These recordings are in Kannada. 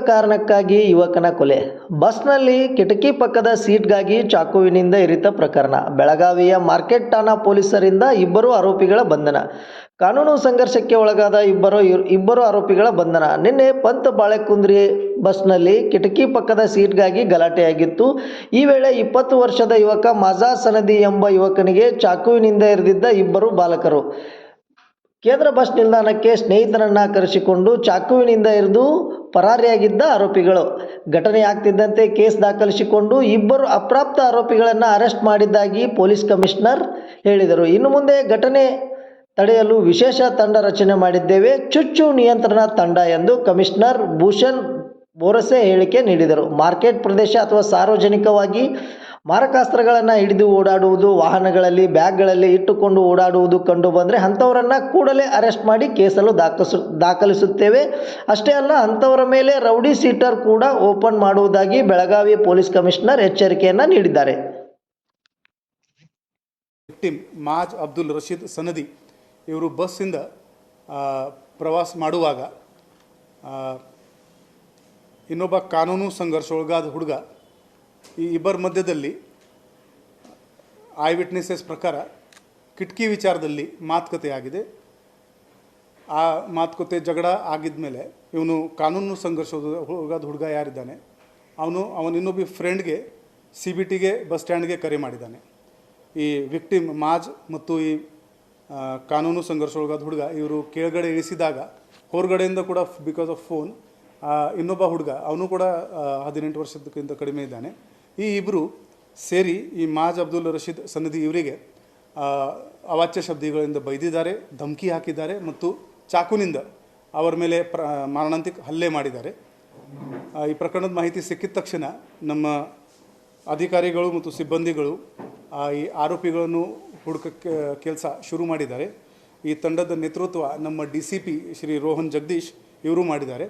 ಕಾರಣಕ್ಕಾಗಿ ಯುವಕನ ಕೊಲೆ. ಬಸ್ನಲ್ಲಿ ಕಿಟಕಿ ಪಕ್ಕದ ಸೀಟ್ಗಾಗಿ ಚಾಕುವಿನಿಂದ ಇರಿತ ಪ್ರಕರಣ. ಬೆಳಗಾವಿಯ ಮಾರ್ಕೆಟ್ ಠಾಣಾ ಪೊಲೀಸರಿಂದ ಇಬ್ಬರು ಆರೋಪಿಗಳ ಬಂಧನ. ಕಾನೂನು ಸಂಘರ್ಷಕ್ಕೆ ಒಳಗಾದ ಇಬ್ಬರು ಆರೋಪಿಗಳ ಬಂಧನ. ನಿನ್ನೆ ಪಂತ್ ಬಾಳೆಕುಂದ್ರಿ ಬಸ್ನಲ್ಲಿ ಕಿಟಕಿ ಪಕ್ಕದ ಸೀಟ್ಗಾಗಿ ಗಲಾಟೆಯಾಗಿತ್ತು. ಈ ವೇಳೆ 20 ವರ್ಷದ ಯುವಕ ಮಾಜಾ ಸನದಿ ಎಂಬ ಯುವಕನಿಗೆ ಚಾಕುವಿನಿಂದ ಇರಿದಿದ್ದ ಇಬ್ಬರು ಬಾಲಕರು ಕೇಂದ್ರ ಬಸ್ ನಿಲ್ದಾಣಕ್ಕೆ ಸ್ನೇಹಿತರನ್ನ ಕರೆಸಿಕೊಂಡು ಚಾಕುವಿನಿಂದ ಇರಿದು ಪರಾರಿಯಾಗಿದ್ದ ಆರೋಪಿಗಳು. ಘಟನೆ ಆಗ್ತಿದ್ದಂತೆ ಕೇಸ್ ದಾಖಲಿಸಿಕೊಂಡು ಇಬ್ಬರು ಅಪ್ರಾಪ್ತ ಆರೋಪಿಗಳನ್ನು ಅರೆಸ್ಟ್ ಮಾಡಿದ್ದಾಗಿ ಪೊಲೀಸ್ ಕಮಿಷನರ್ ಹೇಳಿದರು. ಇನ್ನು ಮುಂದೆ ಘಟನೆ ತಡೆಯಲು ವಿಶೇಷ ತಂಡ ರಚನೆ ಮಾಡಿದ್ದೇವೆ, ಚುಚ್ಚು ನಿಯಂತ್ರಣ ತಂಡ ಎಂದು ಕಮಿಷನರ್ ಭೂಷಣ್ ಬೋರಸೆ ಹೇಳಿಕೆ ನೀಡಿದರು. ಮಾರ್ಕೆಟ್ ಪ್ರದೇಶ ಅಥವಾ ಸಾರ್ವಜನಿಕವಾಗಿ ಮಾರಕಾಸ್ತ್ರಗಳನ್ನು ಹಿಡಿದು ಓಡಾಡುವುದು, ವಾಹನಗಳಲ್ಲಿ ಬ್ಯಾಗ್ಗಳಲ್ಲಿ ಇಟ್ಟುಕೊಂಡು ಓಡಾಡುವುದು ಕಂಡು ಬಂದರೆ ಅಂಥವರನ್ನು ಕೂಡಲೇ ಅರೆಸ್ಟ್ ಮಾಡಿ ಕೇಸಲು ದಾಖಲಿಸುತ್ತೇವೆ. ಅಷ್ಟೇ ಅಲ್ಲ, ಅಂಥವರ ಮೇಲೆ ರೌಡಿ ಶೀಟರ್ ಕೂಡ ಓಪನ್ ಮಾಡುವುದಾಗಿ ಬೆಳಗಾವಿ ಪೊಲೀಸ್ ಕಮಿಷನರ್ ಎಚ್ಚರಿಕೆಯನ್ನು ನೀಡಿದ್ದಾರೆ. ವಿಕ್ಟಿಮ್ ಮಾಜ್ ಅಬ್ದುಲ್ ರಶೀದ್ ಸನದಿ ಇವರು ಬಸ್ಸಿಂದ ಪ್ರವಾಸ ಮಾಡುವಾಗ ಇನ್ನೊಬ್ಬ ಕಾನೂನು ಸಂಘರ್ಷ ಒಳಗಾದ ಹುಡುಗ ಈ ಇಬ್ಬರ ಮಧ್ಯದಲ್ಲಿ ಐ ವಿಟ್ನೆಸಸ್ ಪ್ರಕಾರ ಕಿಟಕಿ ವಿಚಾರದಲ್ಲಿ ಮಾತುಕತೆ ಆಗಿದೆ. ಆ ಮಾತುಕತೆ ಜಗಳ ಆಗಿದ ಮೇಲೆ ಇವನು ಕಾನೂನು ಸಂಘರ್ಷ ಒಳಗಾದ ಹುಡುಗ ಯಾರಿದ್ದಾನೆ ಅವನು ಇನ್ನೊಬ್ಬ ಫ್ರೆಂಡ್ಗೆ CBTಗೆ ಬಸ್ ಸ್ಟ್ಯಾಂಡ್ಗೆ ಕರೆ ಮಾಡಿದ್ದಾನೆ. ಈ ವಿಕ್ಟಿಮ್ ಮಾಜ್ ಮತ್ತು ಈ ಕಾನೂನು ಸಂಘರ್ಷ ಒಳಗಾದ ಹುಡುಗ ಇವರು ಕೆಳಗಡೆ ಇಳಿಸಿದಾಗ ಹೊರಗಡೆಯಿಂದ ಕೂಡ ಬಿಕಾಸ್ ಆಫ್ ಫೋನ್ ಇನ್ನೊಬ್ಬ ಹುಡುಗ ಅವನು ಕೂಡ 18 ವರ್ಷದಕ್ಕಿಂತ ಕಡಿಮೆ ಇದ್ದಾನೆ. ಈ ಇಬ್ಬರು ಸೇರಿ ಈ ಮಾಜ್ ಅಬ್ದುಲ್ ರಶೀದ್ ಸನದಿ ಇವರಿಗೆ ಅವಾಚ್ಯ ಶಬ್ದಗಳಿಂದ ಬೈದಿದ್ದಾರೆ, ಧಮಕಿ ಹಾಕಿದ್ದಾರೆ ಮತ್ತು ಚಾಕುನಿಂದ ಅವರ ಮೇಲೆ ಮಾರಣಾಂತಿಕ ಹಲ್ಲೆ ಮಾಡಿದ್ದಾರೆ. ಈ ಪ್ರಕರಣದ ಮಾಹಿತಿ ಸಿಕ್ಕಿದ ತಕ್ಷಣ ನಮ್ಮ ಅಧಿಕಾರಿಗಳು ಮತ್ತು ಸಿಬ್ಬಂದಿಗಳು ಈ ಆರೋಪಿಗಳನ್ನು ಹುಡುಕಕ್ಕೆ ಕೆಲಸ ಶುರು ಮಾಡಿದ್ದಾರೆ. ಈ ತಂಡದ ನೇತೃತ್ವ ನಮ್ಮ DCP ಶ್ರೀ ರೋಹನ್ ಜಗದೀಶ್ ಇವರು ಮಾಡಿದ್ದಾರೆ.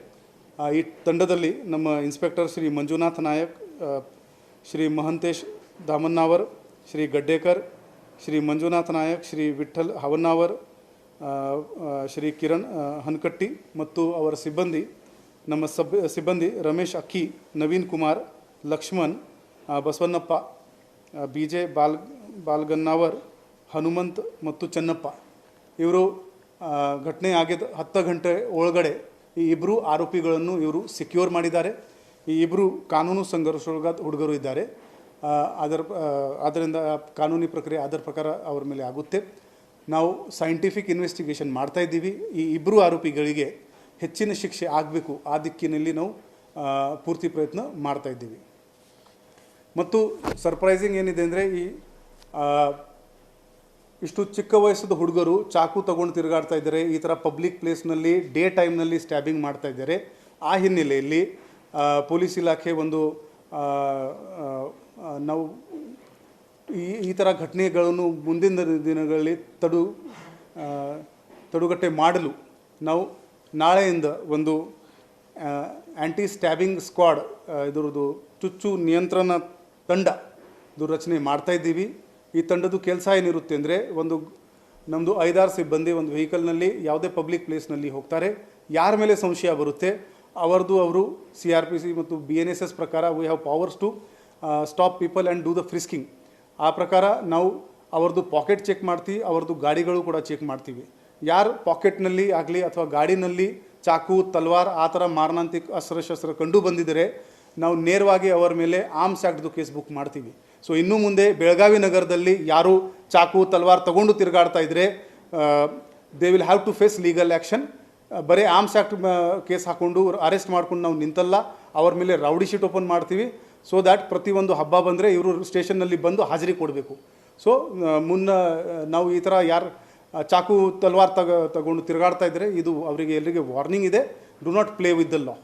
ಈ ತಂಡದಲ್ಲಿ ನಮ್ಮ ಇನ್ಸ್ಪೆಕ್ಟರ್ ಶ್ರೀ ಮಂಜುನಾಥ್ ನಾಯಕ್, ಶ್ರೀ ಮಹಂತೇಶ್ ದಾಮನ್ನಾವರ್, ಶ್ರೀ ಗಡ್ಡೇಕರ್, ಶ್ರೀ ಮಂಜುನಾಥ್ ನಾಯಕ್, ಶ್ರೀ ವಿಠಲ್ ಹವನ್ನಾವರ್, ಶ್ರೀ ಕಿರಣ್ ಹನ್ಕಟ್ಟಿ ಮತ್ತು ಅವರ ಸಿಬ್ಬಂದಿ ನಮ್ಮ ಸಿಬ್ಬಂದಿ ರಮೇಶ್ ಅಕ್ಕಿ, ನವೀನ್ ಕುಮಾರ್, ಲಕ್ಷ್ಮಣ್, ಬಸವಣ್ಣಪ್ಪ, BJ ಬಾಲ್ಗನ್ನಾವರ್, ಹನುಮಂತ್ ಮತ್ತು ಚೆನ್ನಪ್ಪ ಇವರು ಘಟನೆ ಆಗಿದ್ದ 10 ಗಂಟೆ ಒಳಗಡೆ ಈ ಇಬ್ಬರು ಆರೋಪಿಗಳನ್ನು ಇವರು ಸೆಕ್ಯೂರ್ ಮಾಡಿದ್ದಾರೆ. ಈ ಇಬ್ಬರು ಕಾನೂನು ಸಂಘರ್ಷೊಳಗಾದ ಹುಡುಗರು ಇದ್ದಾರೆ. ಅದರಿಂದ ಕಾನೂನಿ ಪ್ರಕ್ರಿಯೆ ಅದರ ಪ್ರಕಾರ ಅವ್ರ ಮೇಲೆ ಆಗುತ್ತೆ. ನಾವು ಸೈಂಟಿಫಿಕ್ ಇನ್ವೆಸ್ಟಿಗೇಷನ್ ಮಾಡ್ತಾ ಇದ್ದೀವಿ. ಈ ಇಬ್ಬರು ಆರೋಪಿಗಳಿಗೆ ಹೆಚ್ಚಿನ ಶಿಕ್ಷೆ ಆಗಬೇಕು, ಆ ದಿಕ್ಕಿನಲ್ಲಿ ನಾವು ಪೂರ್ತಿ ಪ್ರಯತ್ನ ಮಾಡ್ತಾ ಇದ್ದೀವಿ. ಮತ್ತು ಸರ್ಪ್ರೈಸಿಂಗ್ ಏನಿದೆ ಅಂದರೆ ಇಷ್ಟು ಚಿಕ್ಕ ವಯಸ್ಸದ ಹುಡುಗರು ಚಾಕು ತಗೊಂಡು ತಿರುಗಾಡ್ತಾ ಇದ್ದಾರೆ. ಈ ಥರ ಪಬ್ಲಿಕ್ ಪ್ಲೇಸ್ನಲ್ಲಿ ಡೇ ಟೈಮ್ನಲ್ಲಿ ಸ್ಟ್ಯಾಬಿಂಗ್ ಮಾಡ್ತಾ ಇದ್ದಾರೆ. ಆ ಹಿನ್ನೆಲೆಯಲ್ಲಿ ಪೊಲೀಸ್ ಇಲಾಖೆ ಒಂದು ನಾವು ಈ ಥರ ಘಟನೆಗಳನ್ನು ಮುಂದಿನ ದಿನಗಳಲ್ಲಿ ತಡೆಗಟ್ಟೆ ಮಾಡಲು ನಾವು ನಾಳೆಯಿಂದ ಒಂದು ಆ್ಯಂಟಿ ಸ್ಟ್ಯಾಬಿಂಗ್ ಸ್ಕ್ವಾಡ್ ಇದರದ್ದು ಚುಚ್ಚು ನಿಯಂತ್ರಣ ತಂಡ ರಚನೆ ಮಾಡ್ತಾಯಿದ್ದೀವಿ. ಈ ತಂಡದ ಕೆಲಸ ಏನಿರುತ್ತೆ ಅಂದರೆ ನಮ್ಮದು 5-6 ಸಿಬ್ಬಂದಿ ಒಂದು ವೆಹಿಕಲ್ನಲ್ಲಿ ಯಾವುದೇ ಪಬ್ಲಿಕ್ ಪ್ಲೇಸ್ನಲ್ಲಿ ಹೋಗ್ತಾರೆ. ಯಾರ ಮೇಲೆ ಸಂಶಯ ಬರುತ್ತೆ ಅವರು CRPC ಮತ್ತು BNSS ಪ್ರಕಾರ we have powers to stop people and do the frisking. ಆ ಪ್ರಕಾರ ನಾವು ಅವ್ರದ್ದು ಪಾಕೆಟ್ ಚೆಕ್ ಮಾಡ್ತೀವಿ, ಅವ್ರದ್ದು ಗಾಡಿಗಳು ಕೂಡ ಚೆಕ್ ಮಾಡ್ತೀವಿ. ಯಾರು ಪಾಕೆಟ್ನಲ್ಲಿ ಆಗಲಿ ಅಥವಾ ಗಾಡಿನಲ್ಲಿ ಚಾಕು, ತಲ್ವಾರ್ ಆ ಥರ ಮಾರಣಾಂತಿಕ ಅಸ್ತ್ರಶಸ್ತ್ರ ಕಂಡು ಬಂದಿದ್ದರೆ ನಾವು ನೇರವಾಗಿ ಅವರ ಮೇಲೆ ಆರ್ಮ್ಸ್ ಆ್ಯಕ್ಟ್ದು ಕೇಸ್ ಬುಕ್ ಮಾಡ್ತೀವಿ. ಸೊ ಇನ್ನು ಮುಂದೆ ಬೆಳಗಾವಿ ನಗರದಲ್ಲಿ ಯಾರು ಚಾಕು, ತಲ್ವಾರ್ ತಗೊಂಡು ತಿರುಗಾಡ್ತಾ ಇದ್ದರೆ they will have to face legal action. ಬರೀ ಆರ್ಮ್ಸ್ ಆ್ಯಕ್ಟ್ ಕೇಸ್ ಹಾಕ್ಕೊಂಡು ಅರೆಸ್ಟ್ ಮಾಡ್ಕೊಂಡು ನಾವು ನಿಂತಲ್ಲ, ಅವ್ರ ಮೇಲೆ ರೌಡಿ ಶೀಟ್ ಓಪನ್ ಮಾಡ್ತೀವಿ. ಸೊ ದ್ಯಾಟ್ ಪ್ರತಿಯೊಂದು ಹಬ್ಬ ಬಂದರೆ ಇವರು ಸ್ಟೇಷನ್ನಲ್ಲಿ ಬಂದು ಹಾಜರಿ ಕೊಡಬೇಕು. ಸೊ ನಾವು ಈ ಥರ ಯಾರು ಚಾಕು, ತಲ್ವಾರ್ ತಗೊಂಡು ತಿರುಗಾಡ್ತಾ ಇದ್ದರೆ ಇದು ಅವರಿಗೆ ಎಲ್ಲರಿಗೆ ವಾರ್ನಿಂಗ್ ಇದೆ. Do not play with the law.